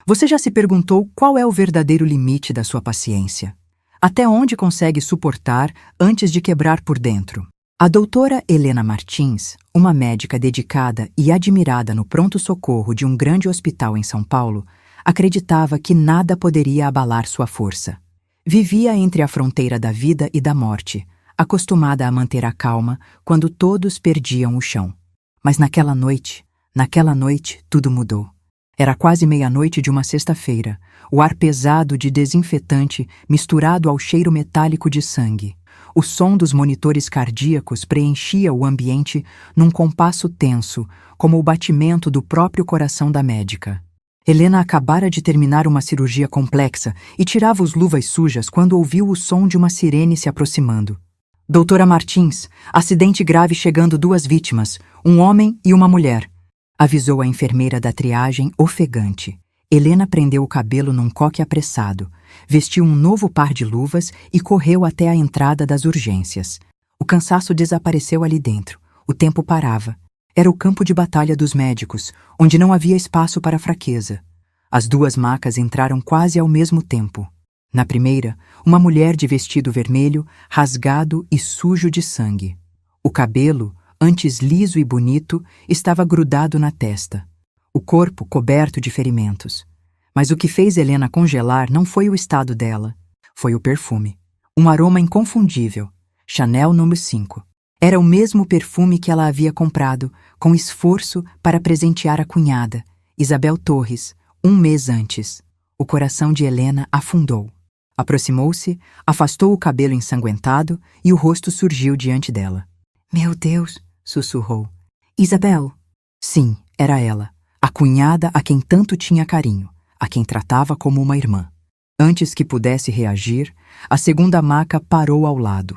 Você já se perguntou qual é o verdadeiro limite da sua paciência? Até onde consegue suportar antes de quebrar por dentro? A doutora Helena Martins, uma médica dedicada e admirada no pronto-socorro de um grande hospital em São Paulo, acreditava que nada poderia abalar sua força. Vivia entre a fronteira da vida e da morte, acostumada a manter a calma quando todos perdiam o chão. Mas naquela noite, tudo mudou. Era quase meia-noite de uma sexta-feira, o ar pesado de desinfetante misturado ao cheiro metálico de sangue. O som dos monitores cardíacos preenchia o ambiente num compasso tenso, como o batimento do próprio coração da médica. Helena acabara de terminar uma cirurgia complexa e tirava as luvas sujas quando ouviu o som de uma sirene se aproximando. Doutora Martins, acidente grave chegando 2 vítimas, um homem e uma mulher, avisou a enfermeira da triagem ofegante. Helena prendeu o cabelo num coque apressado, vestiu um novo par de luvas e correu até a entrada das urgências. O cansaço desapareceu ali dentro. O tempo parava. Era o campo de batalha dos médicos, onde não havia espaço para fraqueza. As 2 macas entraram quase ao mesmo tempo. Na primeira, uma mulher de vestido vermelho, rasgado e sujo de sangue. O cabelo, antes liso e bonito, estava grudado na testa. O corpo coberto de ferimentos. Mas o que fez Helena congelar não foi o estado dela, foi o perfume. Um aroma inconfundível, Chanel No. 5. Era o mesmo perfume que ela havia comprado, com esforço, para presentear a cunhada, Isabel Torres, 1 mês antes. O coração de Helena afundou. Aproximou-se, afastou o cabelo ensanguentado e o rosto surgiu diante dela. Meu Deus, sussurrou. Isabel. Sim, era ela, a cunhada a quem tanto tinha carinho, a quem tratava como uma irmã. Antes que pudesse reagir, a segunda maca parou ao lado.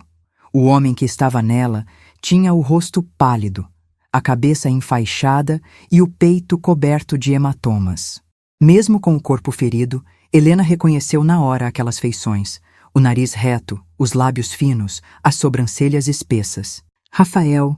O homem que estava nela tinha o rosto pálido, a cabeça enfaixada e o peito coberto de hematomas. Mesmo com o corpo ferido, Helena reconheceu na hora aquelas feições, o nariz reto, os lábios finos, as sobrancelhas espessas. Rafael,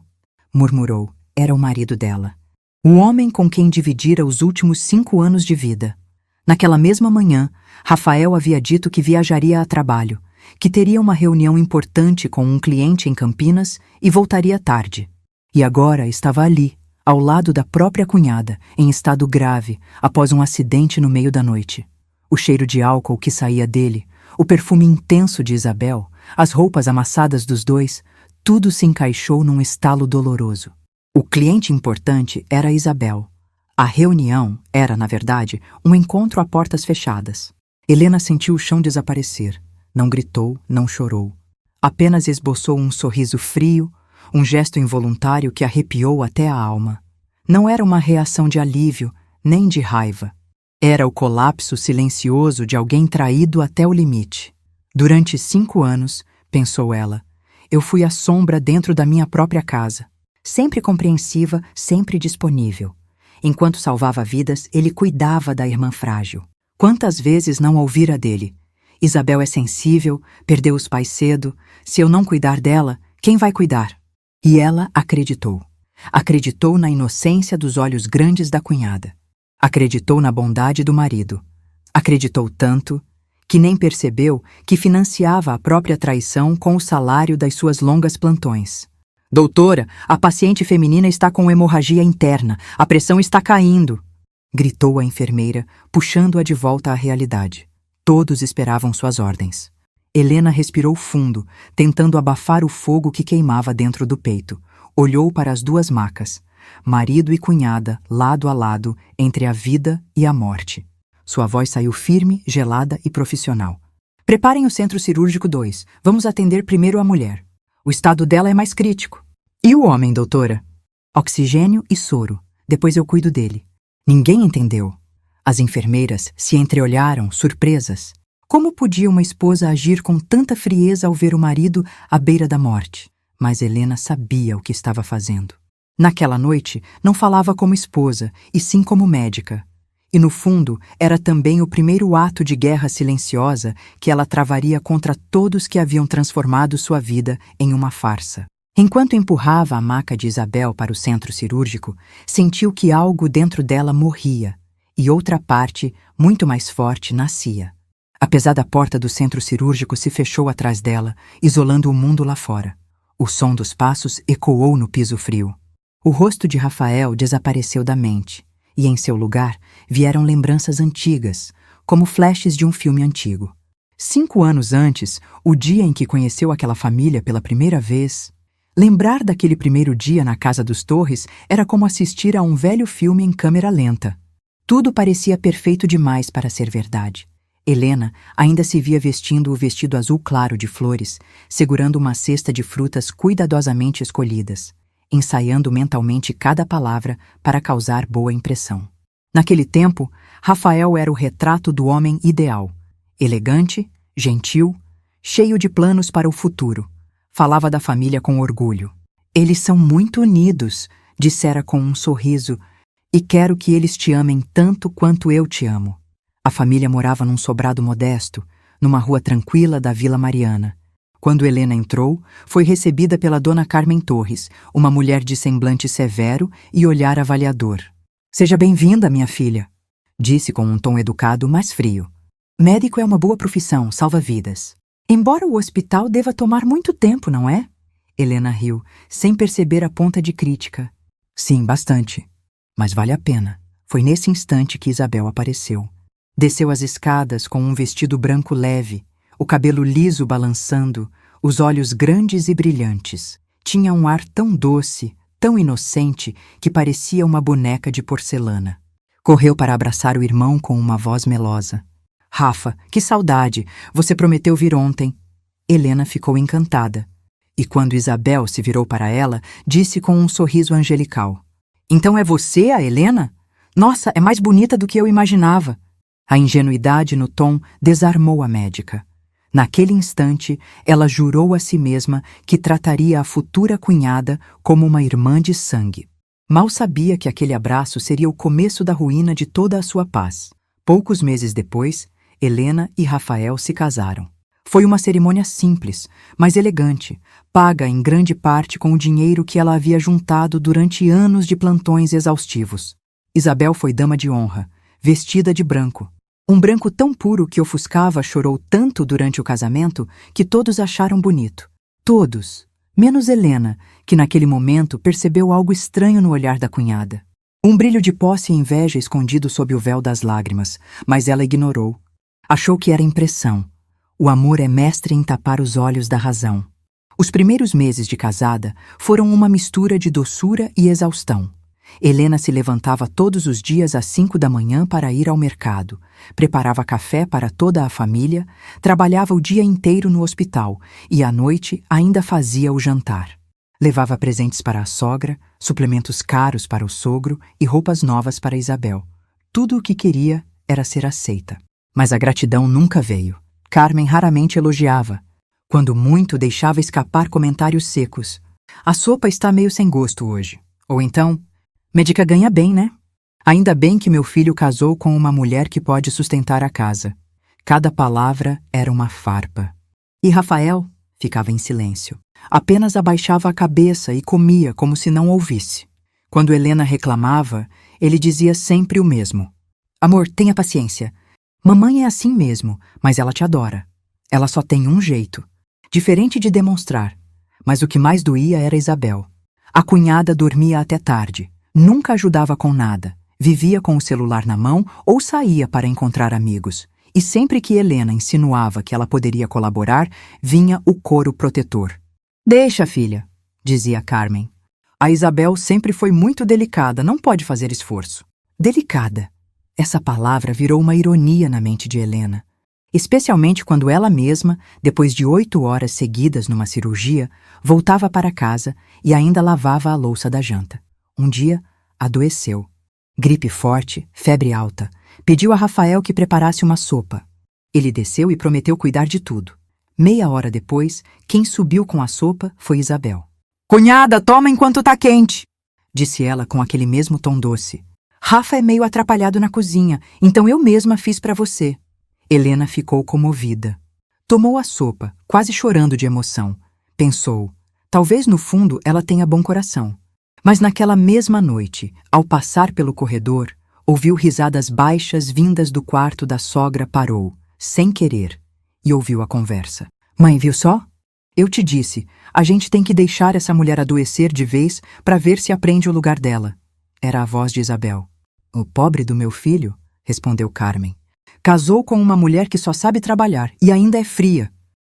murmurou, era o marido dela. O homem com quem dividira os últimos 5 anos de vida. Naquela mesma manhã, Rafael havia dito que viajaria a trabalho, que teria uma reunião importante com um cliente em Campinas e voltaria tarde. E agora estava ali, ao lado da própria cunhada, em estado grave, após um acidente no meio da noite. O cheiro de álcool que saía dele, o perfume intenso de Isabel, as roupas amassadas dos dois, tudo se encaixou num estalo doloroso. O cliente importante era Isabel. A reunião era, na verdade, um encontro a portas fechadas. Helena sentiu o chão desaparecer. Não gritou, não chorou. Apenas esboçou um sorriso frio, um gesto involuntário que arrepiou até a alma. Não era uma reação de alívio, nem de raiva. Era o colapso silencioso de alguém traído até o limite. Durante 5 anos, pensou ela, eu fui a sombra dentro da minha própria casa. Sempre compreensiva, sempre disponível. Enquanto salvava vidas, ele cuidava da irmã frágil. Quantas vezes não ouvira dele? Isabel é sensível, perdeu os pais cedo. Se eu não cuidar dela, quem vai cuidar? E ela acreditou. Acreditou na inocência dos olhos grandes da cunhada. Acreditou na bondade do marido. Acreditou tanto que nem percebeu que financiava a própria traição com o salário das suas longas plantões. Doutora, a paciente feminina está com hemorragia interna. A pressão está caindo, gritou a enfermeira, puxando-a de volta à realidade. Todos esperavam suas ordens. Helena respirou fundo, tentando abafar o fogo que queimava dentro do peito. Olhou para as 2 macas, marido e cunhada, lado a lado, entre a vida e a morte. Sua voz saiu firme, gelada e profissional. Preparem o centro cirúrgico 2. Vamos atender primeiro a mulher. O estado dela é mais crítico. E o homem, doutora? Oxigênio e soro. Depois eu cuido dele. Ninguém entendeu. As enfermeiras se entreolharam, surpresas. Como podia uma esposa agir com tanta frieza ao ver o marido à beira da morte? Mas Helena sabia o que estava fazendo. Naquela noite, não falava como esposa, e sim como médica. E no fundo, era também o primeiro ato de guerra silenciosa que ela travaria contra todos que haviam transformado sua vida em uma farsa. Enquanto empurrava a maca de Isabel para o centro cirúrgico, sentiu que algo dentro dela morria. e outra parte, muito mais forte, nascia. A pesada porta do centro cirúrgico se fechou atrás dela, isolando o mundo lá fora. O som dos passos ecoou no piso frio. O rosto de Rafael desapareceu da mente, e em seu lugar vieram lembranças antigas, como flashes de um filme antigo. 5 anos antes, o dia em que conheceu aquela família pela primeira vez. Lembrar daquele primeiro dia na Casa dos Torres era como assistir a um velho filme em câmera lenta. Tudo parecia perfeito demais para ser verdade. Helena ainda se via vestindo o vestido azul claro de flores, segurando uma cesta de frutas cuidadosamente escolhidas, ensaiando mentalmente cada palavra para causar boa impressão. Naquele tempo, Rafael era o retrato do homem ideal. Elegante, gentil, cheio de planos para o futuro. Falava da família com orgulho. Eles são muito unidos, dissera com um sorriso, e quero que eles te amem tanto quanto eu te amo. A família morava num sobrado modesto, numa rua tranquila da Vila Mariana. Quando Helena entrou, foi recebida pela dona Carmen Torres, uma mulher de semblante severo e olhar avaliador. Seja bem-vinda, minha filha, disse com um tom educado, mas frio. Médico é uma boa profissão, salva vidas. Embora o hospital deva tomar muito tempo, não é? Helena riu, sem perceber a ponta de crítica. Sim, bastante. Mas vale a pena. Foi nesse instante que Isabel apareceu. Desceu as escadas com um vestido branco leve, o cabelo liso balançando, os olhos grandes e brilhantes. Tinha um ar tão doce, tão inocente, que parecia uma boneca de porcelana. Correu para abraçar o irmão com uma voz melosa. Rafa, que saudade! Você prometeu vir ontem. Helena ficou encantada. E quando Isabel se virou para ela, disse com um sorriso angelical. Então é você, a Helena? Nossa, é mais bonita do que eu imaginava. A ingenuidade no tom desarmou a médica. Naquele instante, ela jurou a si mesma que trataria a futura cunhada como uma irmã de sangue. Mal sabia que aquele abraço seria o começo da ruína de toda a sua paz. Poucos meses depois, Helena e Rafael se casaram. Foi uma cerimônia simples, mas elegante, paga em grande parte com o dinheiro que ela havia juntado durante anos de plantões exaustivos. Isabel foi dama de honra, vestida de branco. Um branco tão puro que ofuscava chorou tanto durante o casamento que todos acharam bonito. Todos, menos Helena, que naquele momento percebeu algo estranho no olhar da cunhada. Um brilho de posse e inveja escondido sob o véu das lágrimas, mas ela ignorou. Achou que era impressão. O amor é mestre em tapar os olhos da razão. Os primeiros meses de casada foram uma mistura de doçura e exaustão. Helena se levantava todos os dias às 5 da manhã para ir ao mercado, preparava café para toda a família, trabalhava o dia inteiro no hospital e à noite ainda fazia o jantar. Levava presentes para a sogra, suplementos caros para o sogro e roupas novas para Isabel. Tudo o que queria era ser aceita. Mas a gratidão nunca veio. Carmen raramente elogiava. Quando muito, deixava escapar comentários secos. A sopa está meio sem gosto hoje. Ou então, médica ganha bem, né? Ainda bem que meu filho casou com uma mulher que pode sustentar a casa. Cada palavra era uma farpa. E Rafael ficava em silêncio. Apenas abaixava a cabeça e comia como se não ouvisse. Quando Helena reclamava, ele dizia sempre o mesmo. Amor, tenha paciência. Mamãe é assim mesmo, mas ela te adora. Ela só tem um jeito. Diferente de demonstrar. Mas o que mais doía era Isabel. A cunhada dormia até tarde. Nunca ajudava com nada. Vivia com o celular na mão ou saía para encontrar amigos. E sempre que Helena insinuava que ela poderia colaborar, vinha o coro protetor. Deixa, filha, dizia Carmen. A Isabel sempre foi muito delicada, não pode fazer esforço. Delicada. Essa palavra virou uma ironia na mente de Helena. Especialmente quando ela mesma, depois de 8 horas seguidas numa cirurgia, voltava para casa e ainda lavava a louça da janta. Um dia, adoeceu. Gripe forte, febre alta. Pediu a Rafael que preparasse uma sopa. Ele desceu e prometeu cuidar de tudo. Meia hora depois, quem subiu com a sopa foi Isabel. Cunhada, toma enquanto tá quente, disse ela com aquele mesmo tom doce. Rafa é meio atrapalhado na cozinha, então eu mesma fiz para você. Helena ficou comovida. Tomou a sopa, quase chorando de emoção. Pensou, talvez no fundo ela tenha bom coração. Mas naquela mesma noite, ao passar pelo corredor, Ouviu risadas baixas vindas do quarto da sogra, parou, sem querer, e ouviu a conversa. Mãe, viu só? Eu te disse, a gente tem que deixar essa mulher adoecer de vez para ver se aprende o lugar dela. Era a voz de Isabel. O pobre do meu filho, respondeu Carmen. Casou com uma mulher que só sabe trabalhar e ainda é fria.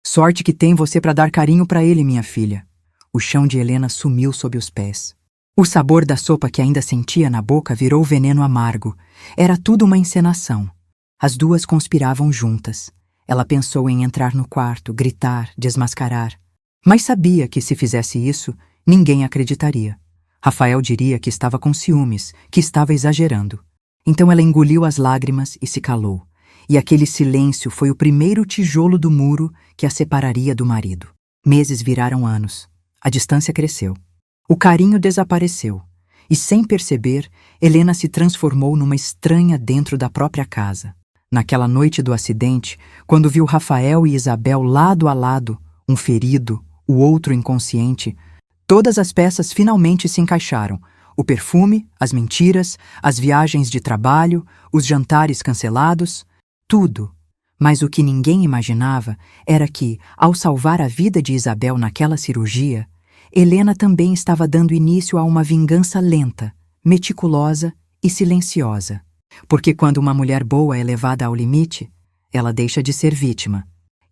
Sorte que tem você para dar carinho para ele, minha filha. O chão de Helena sumiu sob os pés. O sabor da sopa que ainda sentia na boca virou veneno amargo. Era tudo uma encenação. As duas conspiravam juntas. Ela pensou em entrar no quarto, gritar, desmascarar. Mas sabia que se fizesse isso, ninguém acreditaria. Rafael diria que estava com ciúmes, que estava exagerando. Então ela engoliu as lágrimas e se calou. E aquele silêncio foi o primeiro tijolo do muro que a separaria do marido. Meses viraram anos. A distância cresceu. O carinho desapareceu. E sem perceber, Helena se transformou numa estranha dentro da própria casa. Naquela noite do acidente, quando viu Rafael e Isabel lado a lado, um ferido, o outro inconsciente, todas as peças finalmente se encaixaram. O perfume, as mentiras, as viagens de trabalho, os jantares cancelados, tudo. Mas o que ninguém imaginava era que, ao salvar a vida de Isabel naquela cirurgia, Helena também estava dando início a uma vingança lenta, meticulosa e silenciosa. Porque quando uma mulher boa é levada ao limite, ela deixa de ser vítima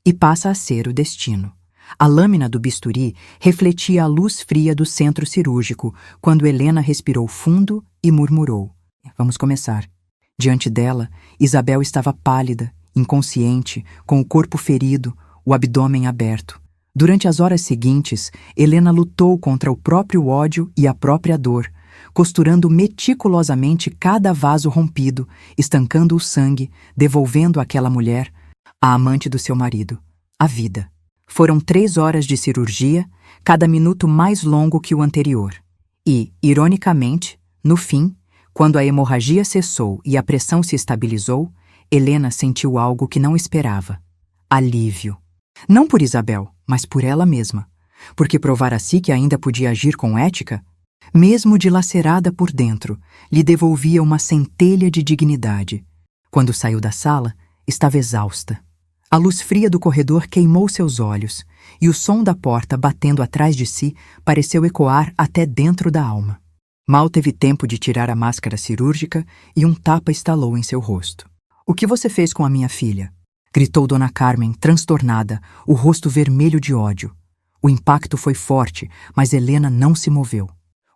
e passa a ser o destino. A lâmina do bisturi refletia a luz fria do centro cirúrgico quando Helena respirou fundo e murmurou. Vamos começar. Diante dela, Isabel estava pálida, inconsciente, com o corpo ferido, o abdômen aberto. Durante as horas seguintes, Helena lutou contra o próprio ódio e a própria dor, costurando meticulosamente cada vaso rompido, estancando o sangue, devolvendo àquela mulher, a amante do seu marido, a vida. Foram 3 horas de cirurgia, cada minuto mais longo que o anterior. E, ironicamente, no fim, quando a hemorragia cessou e a pressão se estabilizou, Helena sentiu algo que não esperava. Alívio. Não por Isabel, mas por ela mesma. Porque provar a si que ainda podia agir com ética, mesmo dilacerada por dentro, lhe devolvia uma centelha de dignidade. Quando saiu da sala, estava exausta. A luz fria do corredor queimou seus olhos, e o som da porta batendo atrás de si pareceu ecoar até dentro da alma. Mal teve tempo de tirar a máscara cirúrgica e um tapa estalou em seu rosto. "O que você fez com a minha filha?" gritou Dona Carmen, transtornada, o rosto vermelho de ódio. O impacto foi forte, mas Helena não se moveu.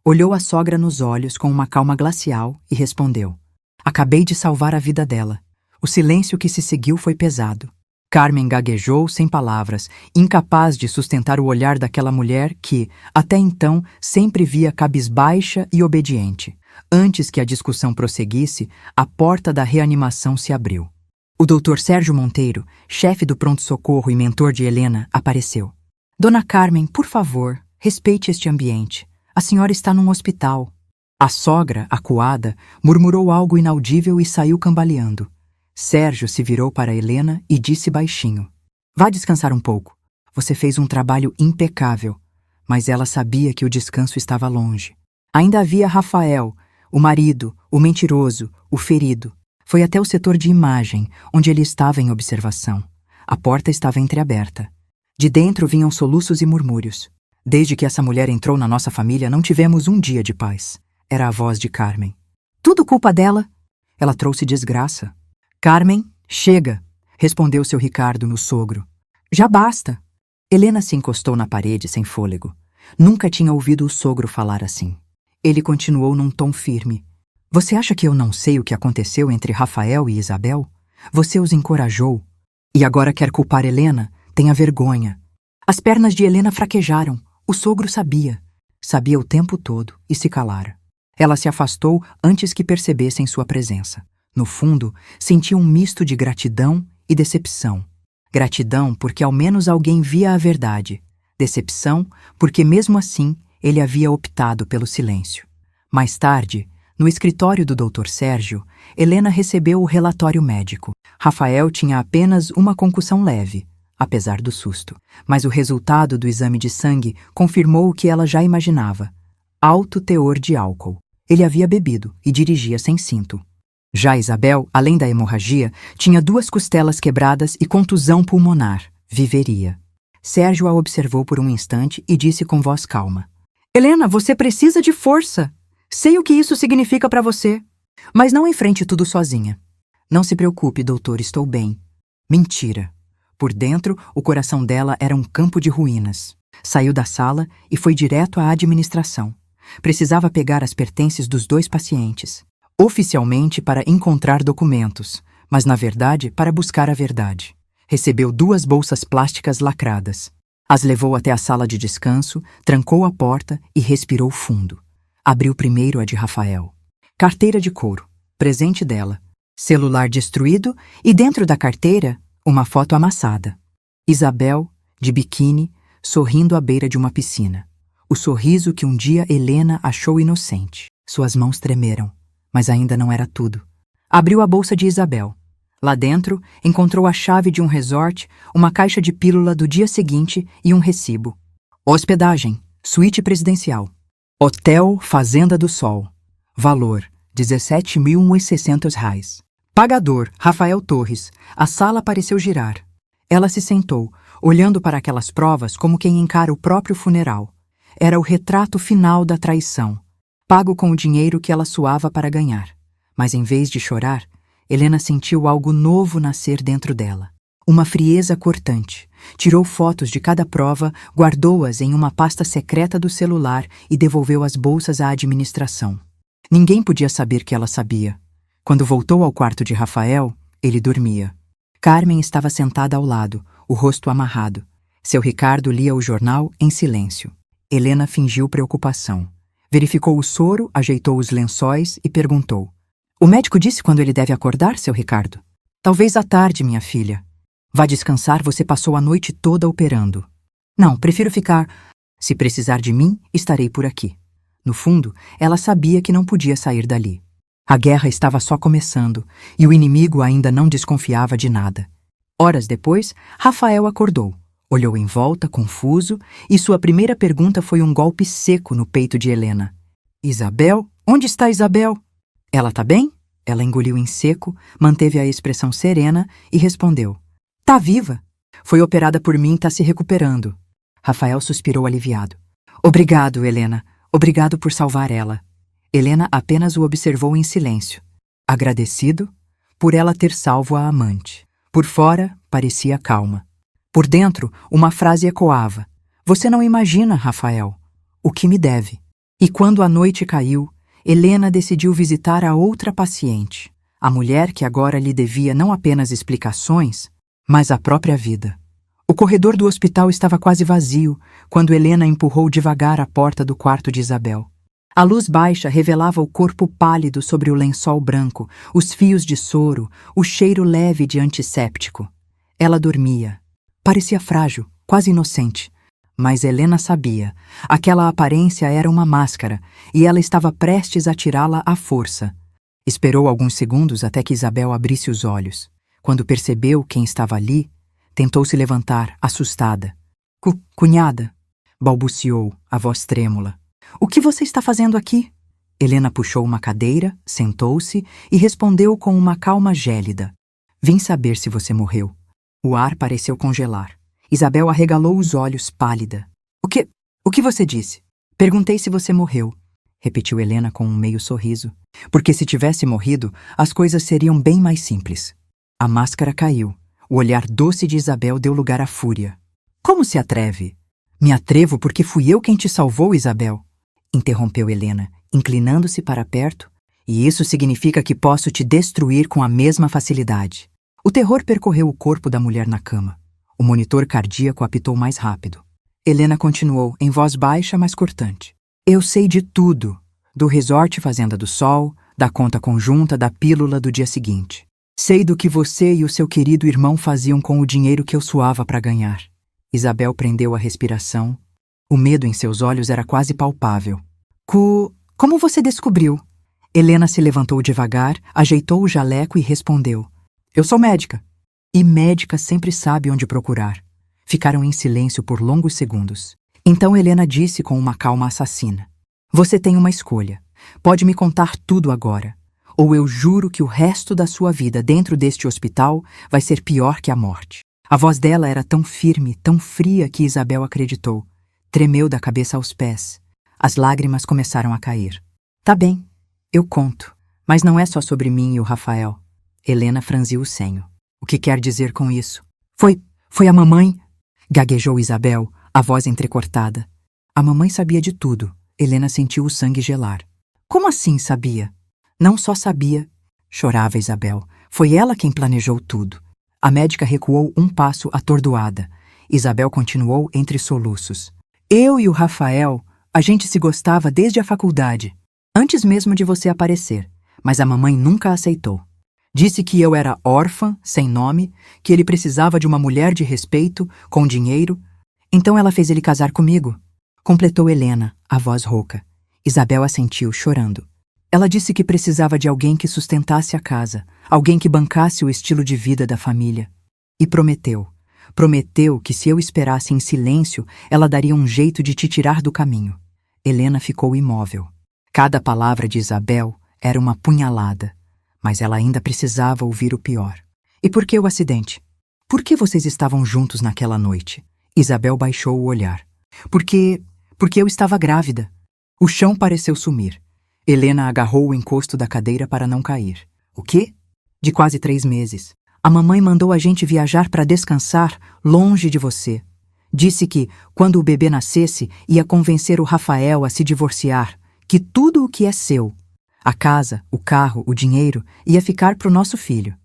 Olhou a sogra nos olhos com uma calma glacial e respondeu. "Acabei de salvar a vida dela." O silêncio que se seguiu foi pesado. Carmen gaguejou sem palavras, incapaz de sustentar o olhar daquela mulher que, até então, sempre via cabisbaixa e obediente. Antes que a discussão prosseguisse, a porta da reanimação se abriu. O Dr. Sérgio Monteiro, chefe do pronto-socorro e mentor de Helena, apareceu. "Dona Carmen, por favor, respeite este ambiente. A senhora está num hospital." A sogra, acuada, murmurou algo inaudível e saiu cambaleando. Sérgio se virou para Helena e disse baixinho. "Vá descansar um pouco. Você fez um trabalho impecável." Mas ela sabia que o descanso estava longe. Ainda havia Rafael, o marido, o mentiroso, o ferido. Foi até o setor de imagem, onde ele estava em observação. A porta estava entreaberta. De dentro vinham soluços e murmúrios. "Desde que essa mulher entrou na nossa família, não tivemos um dia de paz." Era a voz de Carmen. "Tudo culpa dela." "Ela trouxe desgraça." "Carmen, chega!" respondeu seu Ricardo no sogro. "Já basta." Helena se encostou na parede sem fôlego. Nunca tinha ouvido o sogro falar assim. Ele continuou num tom firme. "Você acha que eu não sei o que aconteceu entre Rafael e Isabel? Você os encorajou. E agora quer culpar Helena? Tenha vergonha." As pernas de Helena fraquejaram. O sogro sabia. Sabia o tempo todo e se calara. Ela se afastou antes que percebessem sua presença. No fundo, sentia um misto de gratidão e decepção. Gratidão porque ao menos alguém via a verdade. Decepção porque mesmo assim ele havia optado pelo silêncio. Mais tarde, no escritório do Dr. Sérgio, Helena recebeu o relatório médico. Rafael tinha apenas uma concussão leve, apesar do susto. Mas o resultado do exame de sangue confirmou o que ela já imaginava. Alto teor de álcool. Ele havia bebido e dirigia sem cinto. Já Isabel, além da hemorragia, tinha 2 costelas quebradas e contusão pulmonar. Viveria. Sérgio a observou por um instante e disse com voz calma: Helena, você precisa de força. Sei o que isso significa para você. Mas não enfrente tudo sozinha. Não se preocupe, doutor, estou bem. Mentira. Por dentro, o coração dela era um campo de ruínas. Saiu da sala e foi direto à administração. Precisava pegar as pertences dos 2 pacientes. Oficialmente para encontrar documentos, mas na verdade para buscar a verdade. Recebeu 2 bolsas plásticas lacradas. As levou até a sala de descanso, trancou a porta e respirou fundo. Abriu primeiro a de Rafael. Carteira de couro, presente dela. Celular destruído e dentro da carteira, uma foto amassada. Isabel, de biquíni, sorrindo à beira de uma piscina. O sorriso que um dia Helena achou inocente. Suas mãos tremeram, mas ainda não era tudo. Abriu a bolsa de Isabel. Lá dentro, encontrou a chave de um resort, uma caixa de pílula do dia seguinte e um recibo. Hospedagem, suíte presidencial. Hotel Fazenda do Sol. Valor, R$17.600. Pagador, Rafael Torres. A sala pareceu girar. Ela se sentou, olhando para aquelas provas como quem encara o próprio funeral. Era o retrato final da traição, pago com o dinheiro que ela suava para ganhar. Mas em vez de chorar, Helena sentiu algo novo nascer dentro dela. Uma frieza cortante. Tirou fotos de cada prova, guardou-as em uma pasta secreta do celular e devolveu as bolsas à administração. Ninguém podia saber que ela sabia. Quando voltou ao quarto de Rafael, ele dormia. Carmen estava sentada ao lado, o rosto amarrado. Seu Ricardo lia o jornal em silêncio. Helena fingiu preocupação. Verificou o soro, ajeitou os lençóis e perguntou: O médico disse quando ele deve acordar, seu Ricardo? Talvez à tarde, minha filha. Vá descansar, você passou a noite toda operando. Não, prefiro ficar. Se precisar de mim, estarei por aqui. No fundo, ela sabia que não podia sair dali. A guerra estava só começando e o inimigo ainda não desconfiava de nada. Horas depois, Rafael acordou, olhou em volta, confuso, e sua primeira pergunta foi um golpe seco no peito de Helena. Isabel? Onde está Isabel? Ela tá bem? Ela engoliu em seco, manteve a expressão serena e respondeu: Tá viva. Foi operada por mim e tá se recuperando. Rafael suspirou aliviado. Obrigado, Helena. Obrigado por salvar ela. Helena apenas o observou em silêncio, agradecido por ela ter salvo a amante. Por fora, parecia calma. Por dentro, uma frase ecoava: Você não imagina, Rafael, o que me deve. E quando a noite caiu, Helena decidiu visitar a outra paciente, a mulher que agora lhe devia não apenas explicações, mas a própria vida. O corredor do hospital estava quase vazio quando Helena empurrou devagar a porta do quarto de Isabel. A luz baixa revelava o corpo pálido sobre o lençol branco, os fios de soro, o cheiro leve de antisséptico. Ela dormia. Parecia frágil, quase inocente. Mas Helena sabia. Aquela aparência era uma máscara e ela estava prestes a tirá-la à força. Esperou alguns segundos até que Isabel abrisse os olhos. Quando percebeu quem estava ali, tentou se levantar, assustada. Cunhada, balbuciou, a voz trêmula. O que você está fazendo aqui? Helena puxou uma cadeira, sentou-se e respondeu com uma calma gélida. Vim saber se você morreu. O ar pareceu congelar. Isabel arregalou os olhos, pálida. O que você disse? Perguntei se você morreu, repetiu Helena com um meio sorriso. Porque se tivesse morrido, as coisas seriam bem mais simples. A máscara caiu. O olhar doce de Isabel deu lugar à fúria. Como se atreve? Me atrevo porque fui eu quem te salvou, Isabel. Interrompeu Helena, inclinando-se para perto, e isso significa que posso te destruir com a mesma facilidade. O terror percorreu o corpo da mulher na cama. O monitor cardíaco apitou mais rápido. Helena continuou, em voz baixa, mas cortante. Eu sei de tudo. Do resort Fazenda do Sol, da conta conjunta, da pílula do dia seguinte. Sei do que você e o seu querido irmão faziam com o dinheiro que eu suava para ganhar. Isabel prendeu a respiração. O medo em seus olhos era quase palpável. Como você descobriu? Helena se levantou devagar, ajeitou o jaleco e respondeu. Eu sou médica. E médica sempre sabe onde procurar. Ficaram em silêncio por longos segundos. Então Helena disse com uma calma assassina. Você tem uma escolha. Pode me contar tudo agora. ou eu juro que o resto da sua vida dentro deste hospital vai ser pior que a morte. A voz dela era tão firme, tão fria que Isabel acreditou. Tremeu da cabeça aos pés. As lágrimas começaram a cair. Tá bem, eu conto, mas não é só sobre mim e o Rafael. Helena franziu o senho. O que quer dizer com isso? Foi a mamãe, gaguejou Isabel, a voz entrecortada. A mamãe sabia de tudo. Helena sentiu o sangue gelar. Como assim sabia? Não só sabia, chorava Isabel. Foi ela quem planejou tudo. A médica recuou um passo atordoada. Isabel continuou entre soluços. Eu e o Rafael, a gente se gostava desde a faculdade, antes mesmo de você aparecer, mas a mamãe nunca aceitou. Disse que eu era órfã, sem nome, que ele precisava de uma mulher de respeito, com dinheiro. Então ela fez ele casar comigo. Completou Helena, a voz rouca. Isabel assentiu, chorando. Ela disse que precisava de alguém que sustentasse a casa, alguém que bancasse o estilo de vida da família. E prometeu. Prometeu que se eu esperasse em silêncio, ela daria um jeito de te tirar do caminho. Helena ficou imóvel. Cada palavra de Isabel era uma punhalada, mas ela ainda precisava ouvir o pior. E por que o acidente? Por que vocês estavam juntos naquela noite? Isabel baixou o olhar. Porque eu estava grávida. O chão pareceu sumir. Helena agarrou o encosto da cadeira para não cair. O quê? De quase 3 meses. A mamãe mandou a gente viajar para descansar longe de você. Disse que, quando o bebê nascesse, ia convencer o Rafael a se divorciar, que tudo o que é seu, a casa, o carro, o dinheiro, ia ficar pro nosso filho.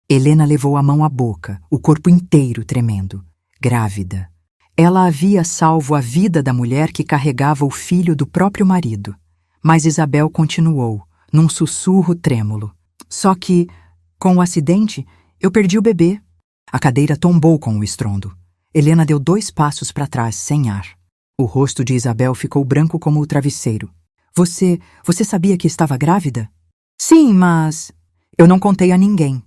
Helena levou a mão à boca, o corpo inteiro tremendo. Grávida. Ela havia salvo a vida da mulher que carregava o filho do próprio marido. Mas Isabel continuou, num sussurro trêmulo. Só que, com o acidente, eu perdi o bebê. A cadeira tombou com o estrondo. Helena deu 2 passos para trás, sem ar. O rosto de Isabel ficou branco como o travesseiro. Você sabia que estava grávida? Sim, mas... Eu não contei a ninguém.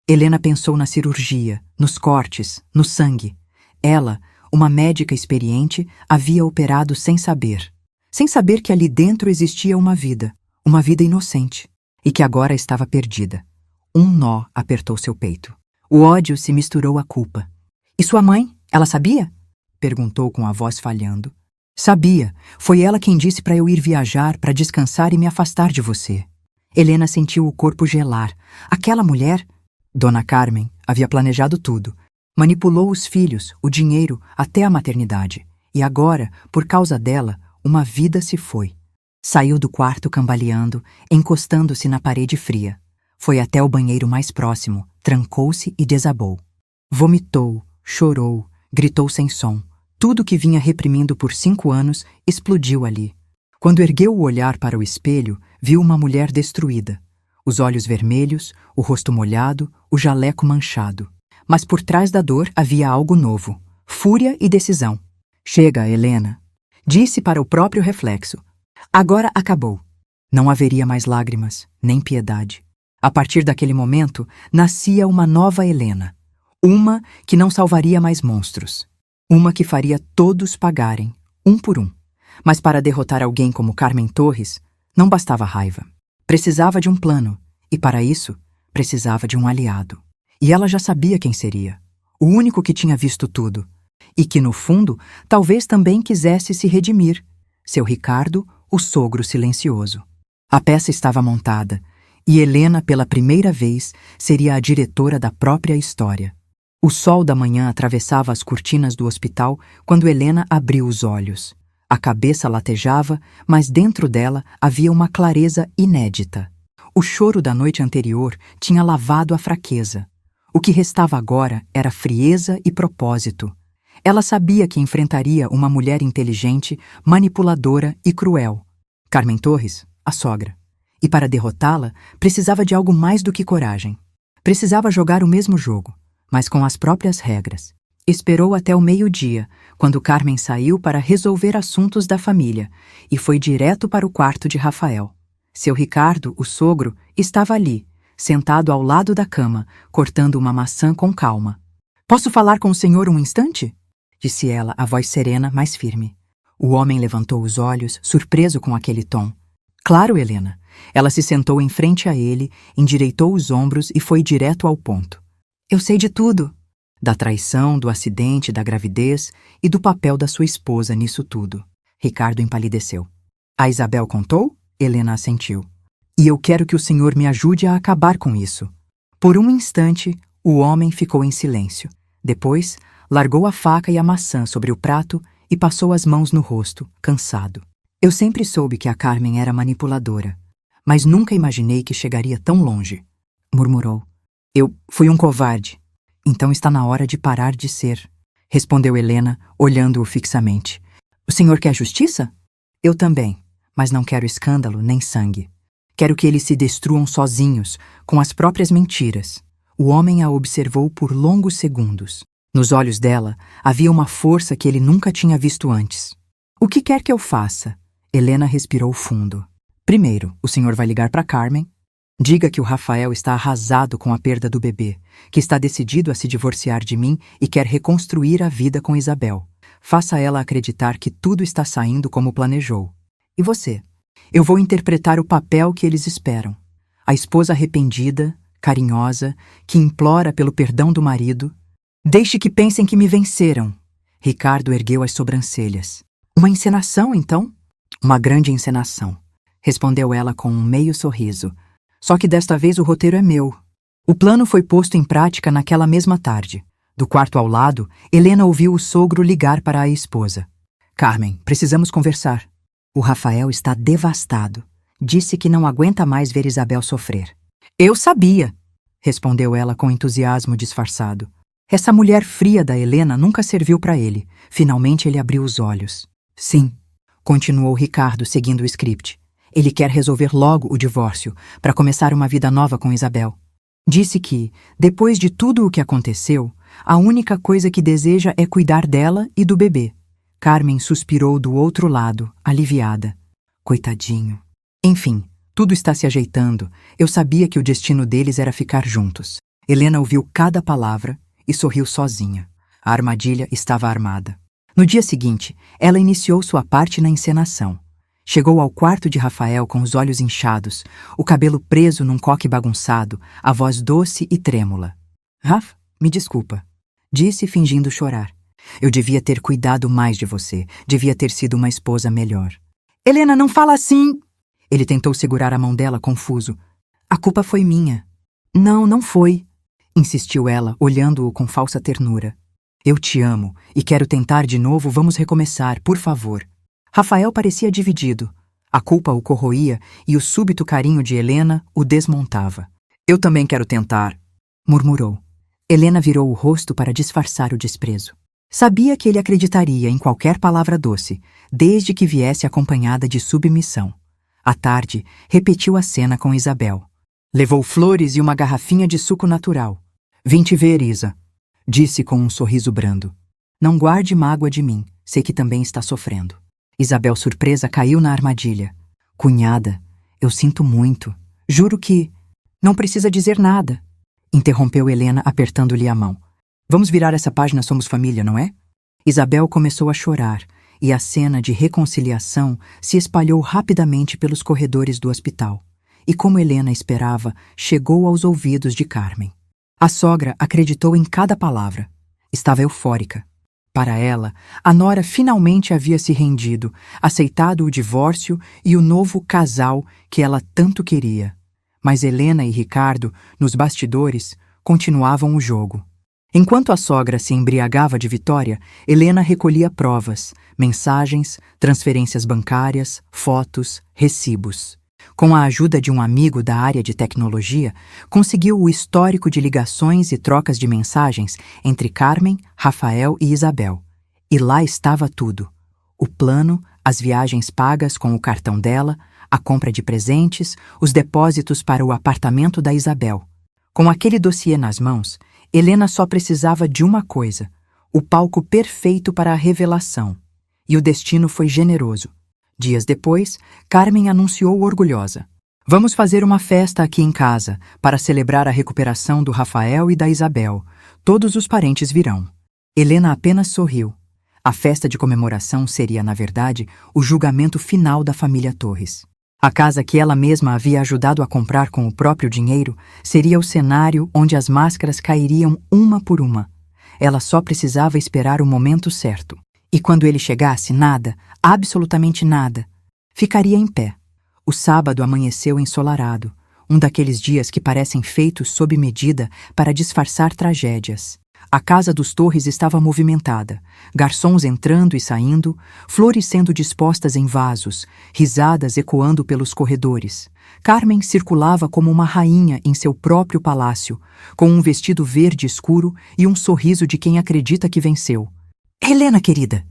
Helena pensou na cirurgia, nos cortes, no sangue. Ela, uma médica experiente, havia operado sem saber. Sem saber que ali dentro existia uma vida inocente, e que agora estava perdida. Um nó apertou seu peito. O ódio se misturou à culpa. E sua mãe? Ela sabia? Perguntou com a voz falhando. Sabia. Foi ela quem disse para eu ir viajar, para descansar e me afastar de você. Helena sentiu o corpo gelar. Aquela mulher, Dona Carmen, havia planejado tudo. Manipulou os filhos, o dinheiro, até a maternidade. E agora, por causa dela, uma vida se foi. Saiu do quarto cambaleando, encostando-se na parede fria. Foi até o banheiro mais próximo, trancou-se e desabou. Vomitou, chorou, gritou sem som. Tudo que vinha reprimindo por 5 anos explodiu ali. Quando ergueu o olhar para o espelho, viu uma mulher destruída. Os olhos vermelhos, o rosto molhado, o jaleco manchado. Mas por trás da dor havia algo novo. Fúria e decisão. Chega, Helena. Disse para o próprio reflexo. Agora acabou. Não haveria mais lágrimas, nem piedade. A partir daquele momento, nascia uma nova Helena. Uma que não salvaria mais monstros. Uma que faria todos pagarem, um por um. Mas para derrotar alguém como Carmen Torres, não bastava raiva. Precisava de um plano, e para isso, precisava de um aliado. E ela já sabia quem seria. O único que tinha visto tudo. E que, no fundo, talvez também quisesse se redimir. Seu Ricardo, o sogro silencioso. A peça estava montada, e Helena, pela primeira vez, seria a diretora da própria história. O sol da manhã atravessava as cortinas do hospital quando Helena abriu os olhos. A cabeça latejava, mas dentro dela havia uma clareza inédita. O choro da noite anterior tinha lavado a fraqueza. O que restava agora era frieza e propósito. Ela sabia que enfrentaria uma mulher inteligente, manipuladora e cruel. Carmen Torres, a sogra. E para derrotá-la, precisava de algo mais do que coragem. Precisava jogar o mesmo jogo, mas com as próprias regras. Esperou até o meio-dia, quando Carmen saiu para resolver assuntos da família, e foi direto para o quarto de Rafael. Seu Ricardo, o sogro, estava ali, sentado ao lado da cama, cortando uma maçã com calma. "Posso falar com o senhor um instante?" disse ela, a voz serena, mas firme. O homem levantou os olhos, surpreso com aquele tom. "Claro, Helena. Ela se sentou em frente a ele, endireitou os ombros e foi direto ao ponto. Eu sei de tudo. Da traição, do acidente, da gravidez e do papel da sua esposa nisso tudo. Ricardo empalideceu. A Isabel contou? Helena assentiu. E eu quero que o senhor me ajude a acabar com isso. Por um instante, o homem ficou em silêncio. Depois, largou a faca e a maçã sobre o prato e passou as mãos no rosto, cansado. Eu sempre soube que a Carmen era manipuladora, mas nunca imaginei que chegaria tão longe, murmurou. Eu fui um covarde. Então está na hora de parar de ser, respondeu Helena, olhando-o fixamente. O senhor quer justiça? Eu também, mas não quero escândalo nem sangue. Quero que eles se destruam sozinhos, com as próprias mentiras. O homem a observou por longos segundos. Nos olhos dela havia uma força que ele nunca tinha visto antes. O que quer que eu faça? Helena respirou fundo. Primeiro, o senhor vai ligar para Carmen. Diga que o Rafael está arrasado com a perda do bebê, que está decidido a se divorciar de mim e quer reconstruir a vida com Isabel. Faça ela acreditar que tudo está saindo como planejou. E você? Eu vou interpretar o papel que eles esperam. A esposa arrependida, carinhosa, que implora pelo perdão do marido. Deixe que pensem que me venceram. Ricardo ergueu as sobrancelhas. Uma encenação, então? Uma grande encenação, respondeu ela com um meio sorriso. Só que desta vez o roteiro é meu. O plano foi posto em prática naquela mesma tarde. Do quarto ao lado, Helena ouviu o sogro ligar para a esposa. Carmen, precisamos conversar. O Rafael está devastado. Disse que não aguenta mais ver Isabel sofrer. Eu sabia, respondeu ela com entusiasmo disfarçado. Essa mulher fria da Helena nunca serviu para ele. Finalmente ele abriu os olhos. Sim, continuou Ricardo seguindo o script. Ele quer resolver logo o divórcio, para começar uma vida nova com Isabel. Disse que, depois de tudo o que aconteceu, a única coisa que deseja é cuidar dela e do bebê. Carmen suspirou do outro lado, aliviada. Coitadinho. Enfim, tudo está se ajeitando. Eu sabia que o destino deles era ficar juntos. Helena ouviu cada palavra e sorriu sozinha. A armadilha estava armada. No dia seguinte, ela iniciou sua parte na encenação. Chegou ao quarto de Rafael com os olhos inchados, o cabelo preso num coque bagunçado, a voz doce e trêmula. Rafa, me desculpa, disse fingindo chorar. Eu devia ter cuidado mais de você, devia ter sido uma esposa melhor. Helena, não fala assim! Ele tentou segurar a mão dela, confuso. A culpa foi minha. Não, não foi, insistiu ela, olhando-o com falsa ternura. Eu te amo e quero tentar de novo, vamos recomeçar, por favor. Rafael parecia dividido. A culpa o corroía e o súbito carinho de Helena o desmontava. Eu também quero tentar, murmurou. Helena virou o rosto para disfarçar o desprezo. Sabia que ele acreditaria em qualquer palavra doce, desde que viesse acompanhada de submissão. À tarde, repetiu a cena com Isabel. Levou flores e uma garrafinha de suco natural. Vim te ver, Isa, disse com um sorriso brando. Não guarde mágoa de mim, sei que também está sofrendo. Isabel, surpresa, caiu na armadilha. Cunhada, eu sinto muito. Juro que... Não precisa dizer nada, interrompeu Helena, apertando-lhe a mão. Vamos virar essa página, somos família, não é? Isabel começou a chorar, e a cena de reconciliação se espalhou rapidamente pelos corredores do hospital. E como Helena esperava, chegou aos ouvidos de Carmen. A sogra acreditou em cada palavra. Estava eufórica. Para ela, a nora finalmente havia se rendido, aceitado o divórcio e o novo casal que ela tanto queria. Mas Helena e Ricardo, nos bastidores, continuavam o jogo. Enquanto a sogra se embriagava de vitória, Helena recolhia provas, mensagens, transferências bancárias, fotos, recibos. Com a ajuda de um amigo da área de tecnologia, conseguiu o histórico de ligações e trocas de mensagens entre Carmen, Rafael e Isabel. E lá estava tudo. O plano, as viagens pagas com o cartão dela, a compra de presentes, os depósitos para o apartamento da Isabel. Com aquele dossiê nas mãos, Helena só precisava de uma coisa: o palco perfeito para a revelação. E o destino foi generoso. Dias depois, Carmen anunciou orgulhosa. Vamos fazer uma festa aqui em casa, para celebrar a recuperação do Rafael e da Isabel. Todos os parentes virão. Helena apenas sorriu. A festa de comemoração seria, na verdade, o julgamento final da família Torres. A casa que ela mesma havia ajudado a comprar com o próprio dinheiro seria o cenário onde as máscaras cairiam uma por uma. Ela só precisava esperar o momento certo. E quando ele chegasse, nada, absolutamente nada, ficaria em pé. O sábado amanheceu ensolarado, um daqueles dias que parecem feitos sob medida para disfarçar tragédias. A casa dos Torres estava movimentada, garçons entrando e saindo, flores sendo dispostas em vasos, risadas ecoando pelos corredores. Carmen circulava como uma rainha em seu próprio palácio, com um vestido verde escuro e um sorriso de quem acredita que venceu. "Helena, querida",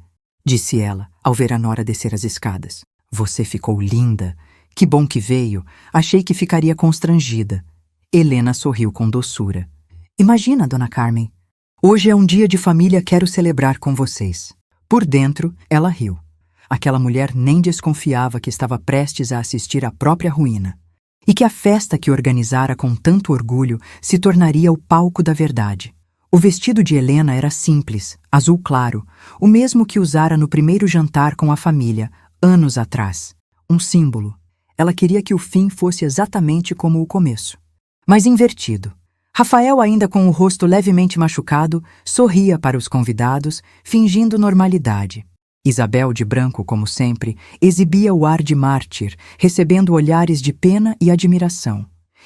disse ela, ao ver a nora descer as escadas. "Você ficou linda. Que bom que veio. Achei que ficaria constrangida." Helena sorriu com doçura. "Imagina, dona Carmen. Hoje é um dia de família, quero celebrar com vocês." Por dentro, ela riu. Aquela mulher nem desconfiava que estava prestes a assistir à própria ruína. E que a festa que organizara com tanto orgulho se tornaria o palco da verdade. O vestido de Helena era simples, azul claro, o mesmo que usara no primeiro jantar com a família, anos atrás. Um símbolo. Ela queria que o fim fosse exatamente como o começo. Mas invertido. Rafael, ainda com o rosto levemente machucado, sorria para os convidados, fingindo normalidade. Isabel, de branco como sempre, exibia o ar de mártir, recebendo olhares de pena e admiração.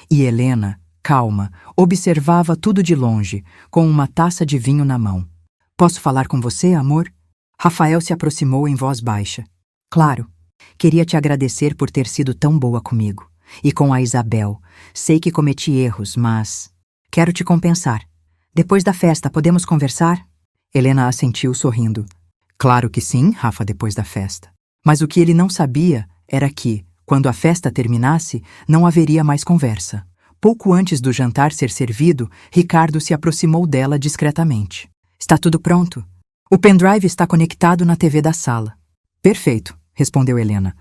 E Helena, calma, observava tudo de longe, com uma taça de vinho na mão. "Posso falar com você, amor?" Rafael se aproximou em voz baixa. "Claro. Queria te agradecer por ter sido tão boa comigo. E com a Isabel. Sei que cometi erros, mas quero te compensar. Depois da festa, podemos conversar?" Helena assentiu sorrindo. "Claro que sim, Rafa, depois da festa." Mas o que ele não sabia era que, quando a festa terminasse, não haveria mais conversa. Pouco antes do jantar ser servido, Ricardo se aproximou dela discretamente. "Está tudo pronto? O pendrive está conectado na TV da sala." "Perfeito", respondeu Helena.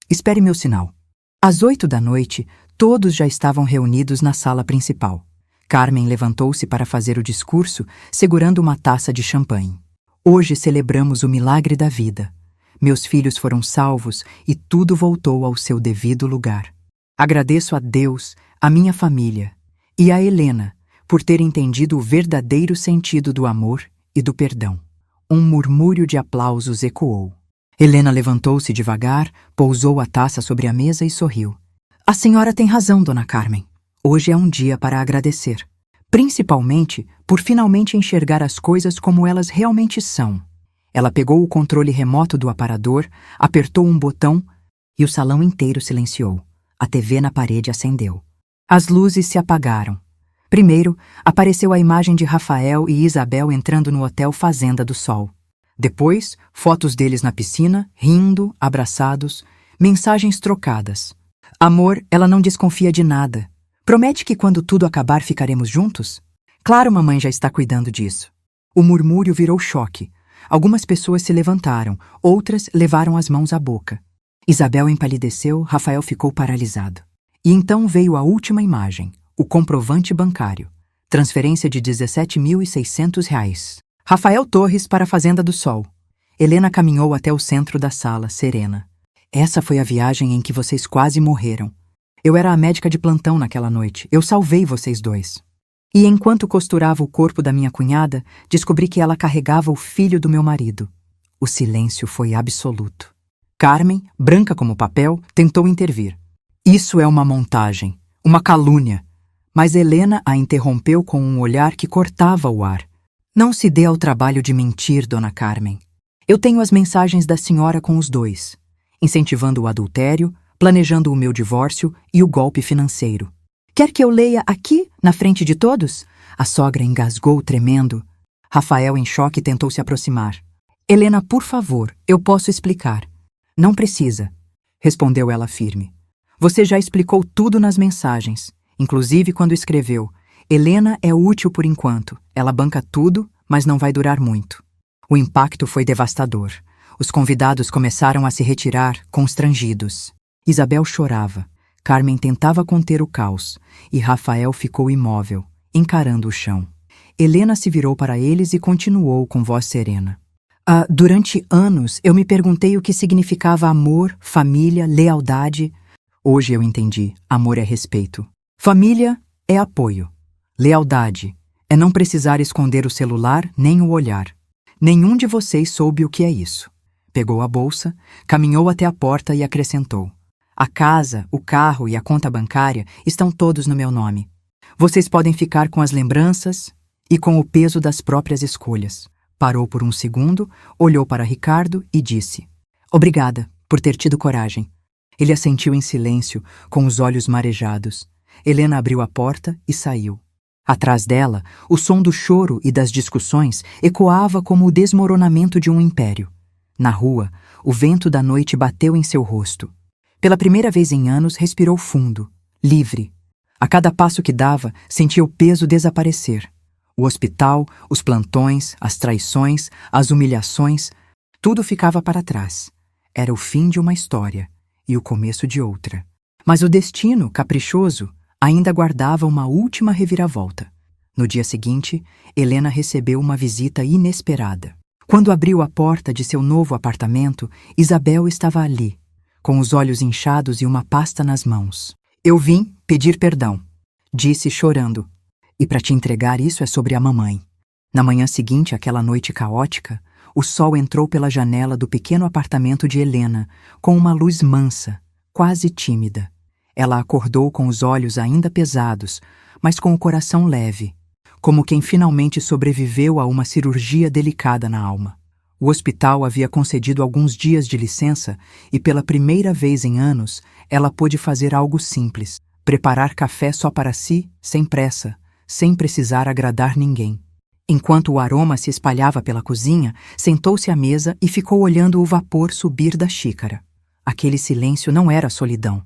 "Espere meu sinal." Às 8 da noite, todos já estavam reunidos na sala principal. Carmen levantou-se para fazer o discurso, segurando uma taça de champanhe. "Hoje celebramos o milagre da vida. Meus filhos foram salvos e tudo voltou ao seu devido lugar. Agradeço a Deus, a minha família e a Helena por ter entendido o verdadeiro sentido do amor e do perdão." Um murmúrio de aplausos ecoou. Helena levantou-se devagar, pousou a taça sobre a mesa e sorriu. "A senhora tem razão, dona Carmen. Hoje é um dia para agradecer. Principalmente por finalmente enxergar as coisas como elas realmente são." Ela pegou o controle remoto do aparador, apertou um botão e o salão inteiro silenciou. A TV na parede acendeu. As luzes se apagaram. Primeiro, apareceu a imagem de Rafael e Isabel entrando no hotel Fazenda do Sol. Depois, fotos deles na piscina, rindo, abraçados, mensagens trocadas. "Amor, ela não desconfia de nada. Promete que quando tudo acabar ficaremos juntos?" "Claro, mamãe já está cuidando disso." O murmúrio virou choque. Algumas pessoas se levantaram, outras levaram as mãos à boca. Isabel empalideceu, Rafael ficou paralisado. E então veio a última imagem, o comprovante bancário. Transferência de R$17.600. Rafael Torres para a Fazenda do Sol. Helena caminhou até o centro da sala, serena. "Essa foi a viagem em que vocês quase morreram. Eu era a médica de plantão naquela noite. Eu salvei vocês dois. E enquanto costurava o corpo da minha cunhada, descobri que ela carregava o filho do meu marido." O silêncio foi absoluto. Carmen, branca como papel, tentou intervir. "Isso é uma montagem, uma calúnia." Mas Helena a interrompeu com um olhar que cortava o ar. "Não se dê ao trabalho de mentir, dona Carmen. Eu tenho as mensagens da senhora com os dois, incentivando o adultério, planejando o meu divórcio e o golpe financeiro. Quer que eu leia aqui, na frente de todos?" A sogra engasgou tremendo. Rafael, em choque, tentou se aproximar. "Helena, por favor, eu posso explicar." "Não precisa", respondeu ela firme. "Você já explicou tudo nas mensagens, inclusive quando escreveu: Helena é útil por enquanto, ela banca tudo, mas não vai durar muito." O impacto foi devastador. Os convidados começaram a se retirar, constrangidos. Isabel chorava. Carmen tentava conter o caos, e Rafael ficou imóvel, encarando o chão. Helena se virou para eles e continuou com voz serena. Durante anos, eu me perguntei o que significava amor, família, lealdade. Hoje eu entendi, amor é respeito. Família é apoio. Lealdade é não precisar esconder o celular nem o olhar. Nenhum de vocês soube o que é isso. Pegou a bolsa, caminhou até a porta e acrescentou: a casa, o carro e a conta bancária estão todos no meu nome. Vocês podem ficar com as lembranças e com o peso das próprias escolhas. Parou por um segundo, olhou para Ricardo e disse: obrigada por ter tido coragem. Ele assentiu em silêncio, com os olhos marejados. Helena abriu a porta e saiu. Atrás dela, o som do choro e das discussões ecoava como o desmoronamento de um império. Na rua, o vento da noite bateu em seu rosto. Pela primeira vez em anos, respirou fundo, livre. A cada passo que dava, sentia o peso desaparecer. O hospital, os plantões, as traições, as humilhações, tudo ficava para trás. Era o fim de uma história e o começo de outra. Mas o destino, caprichoso, ainda guardava uma última reviravolta. No dia seguinte, Helena recebeu uma visita inesperada. Quando abriu a porta de seu novo apartamento, Isabel estava ali, com os olhos inchados e uma pasta nas mãos. Eu vim pedir perdão, disse chorando. E para te entregar isso é sobre a mamãe. Na manhã seguinte, àquela noite caótica, o sol entrou pela janela do pequeno apartamento de Helena, com uma luz mansa, quase tímida. Ela acordou com os olhos ainda pesados, mas com o coração leve, como quem finalmente sobreviveu a uma cirurgia delicada na alma. O hospital havia concedido alguns dias de licença e, pela primeira vez em anos, ela pôde fazer algo simples: preparar café só para si, sem pressa, sem precisar agradar ninguém. Enquanto o aroma se espalhava pela cozinha, sentou-se à mesa e ficou olhando o vapor subir da xícara. Aquele silêncio não era solidão.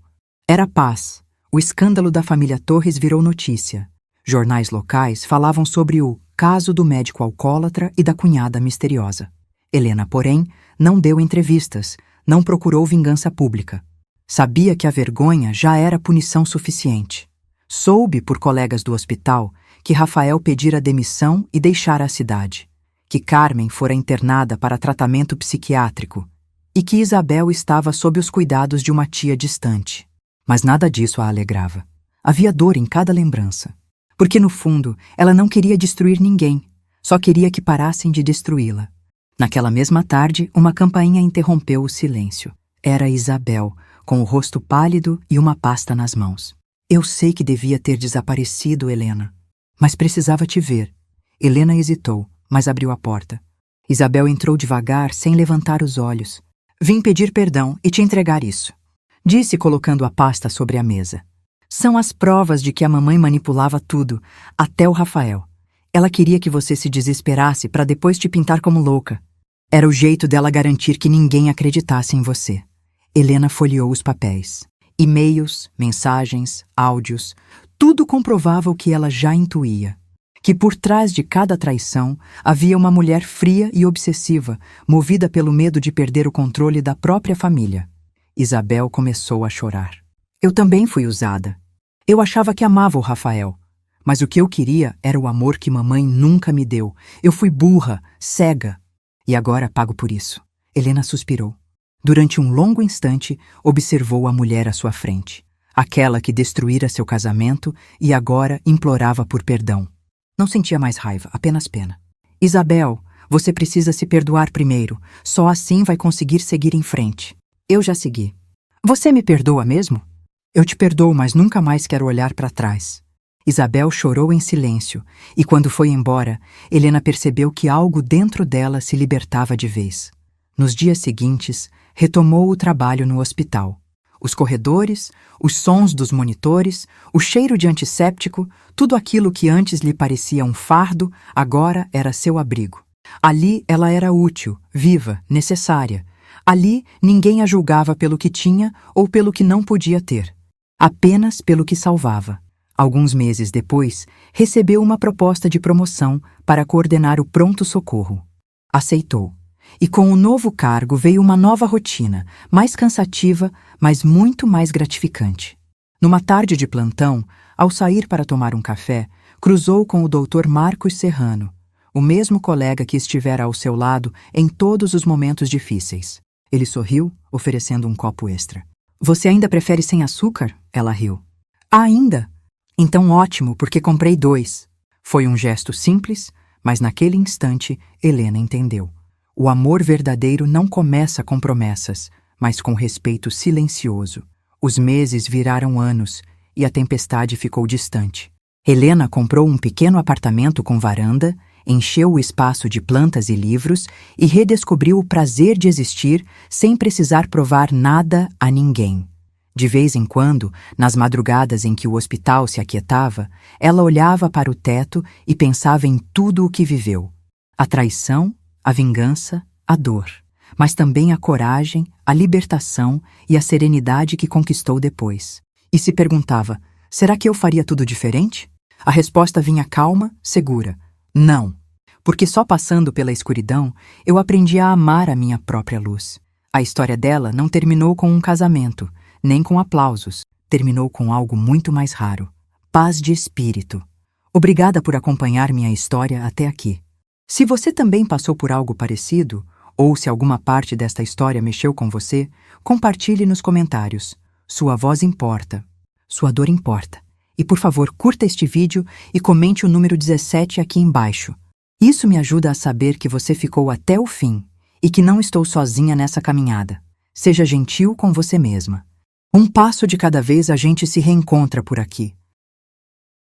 Era paz. O escândalo da família Torres virou notícia. Jornais locais falavam sobre o caso do médico alcoólatra e da cunhada misteriosa. Helena, porém, não deu entrevistas, não procurou vingança pública. Sabia que a vergonha já era punição suficiente. Soube, por colegas do hospital, que Rafael pedira demissão e deixara a cidade, que Carmen fora internada para tratamento psiquiátrico e que Isabel estava sob os cuidados de uma tia distante. Mas nada disso a alegrava. Havia dor em cada lembrança. Porque, no fundo, ela não queria destruir ninguém, só queria que parassem de destruí-la. Naquela mesma tarde, uma campainha interrompeu o silêncio. Era Isabel, com o rosto pálido e uma pasta nas mãos. Eu sei que devia ter desaparecido, Helena, mas precisava te ver. Helena hesitou, mas abriu a porta. Isabel entrou devagar, sem levantar os olhos. Vim pedir perdão e te entregar isso, disse colocando a pasta sobre a mesa. São as provas de que a mamãe manipulava tudo, até o Rafael. Ela queria que você se desesperasse para depois te pintar como louca. Era o jeito dela garantir que ninguém acreditasse em você. Helena folheou os papéis. E-mails, mensagens, áudios, tudo comprovava o que ela já intuía. Que por trás de cada traição havia uma mulher fria e obsessiva, movida pelo medo de perder o controle da própria família. Isabel começou a chorar. Eu também fui usada. Eu achava que amava o Rafael, mas o que eu queria era o amor que mamãe nunca me deu. Eu fui burra, cega. E agora pago por isso. Helena suspirou. Durante um longo instante, observou a mulher à sua frente. Aquela que destruíra seu casamento e agora implorava por perdão. Não sentia mais raiva, apenas pena. Isabel, você precisa se perdoar primeiro. Só assim vai conseguir seguir em frente. Eu já segui. Você me perdoa mesmo? Eu te perdoo, mas nunca mais quero olhar para trás. Isabel chorou em silêncio, e quando foi embora, Helena percebeu que algo dentro dela se libertava de vez. Nos dias seguintes, retomou o trabalho no hospital. Os corredores, os sons dos monitores, o cheiro de antisséptico, tudo aquilo que antes lhe parecia um fardo, agora era seu abrigo. Ali ela era útil, viva, necessária. Ali ninguém a julgava pelo que tinha ou pelo que não podia ter. Apenas pelo que salvava. Alguns meses depois, recebeu uma proposta de promoção para coordenar o pronto-socorro. Aceitou. E com o novo cargo veio uma nova rotina, mais cansativa, mas muito mais gratificante. Numa tarde de plantão, ao sair para tomar um café, cruzou com o Dr. Marcos Serrano, o mesmo colega que estivera ao seu lado em todos os momentos difíceis. Ele sorriu, oferecendo um copo extra. Você ainda prefere sem açúcar? Ela riu. Ainda? Então ótimo, porque comprei 2. Foi um gesto simples, mas naquele instante Helena entendeu. O amor verdadeiro não começa com promessas, mas com respeito silencioso. Os meses viraram anos e a tempestade ficou distante. Helena comprou um pequeno apartamento com varanda, encheu o espaço de plantas e livros e redescobriu o prazer de existir sem precisar provar nada a ninguém. De vez em quando, nas madrugadas em que o hospital se aquietava, ela olhava para o teto e pensava em tudo o que viveu. A traição, a vingança, a dor, mas também a coragem, a libertação e a serenidade que conquistou depois. E se perguntava, será que eu faria tudo diferente? A resposta vinha calma, segura. Não, porque só passando pela escuridão eu aprendi a amar a minha própria luz. A história dela não terminou com um casamento, nem com aplausos. Terminou com algo muito mais raro. Paz de espírito. Obrigada por acompanhar minha história até aqui. Se você também passou por algo parecido, ou se alguma parte desta história mexeu com você, compartilhe nos comentários. Sua voz importa. Sua dor importa. E por favor, curta este vídeo e comente o número 17 aqui embaixo. Isso me ajuda a saber que você ficou até o fim e que não estou sozinha nessa caminhada. Seja gentil com você mesma. Um passo de cada vez a gente se reencontra por aqui.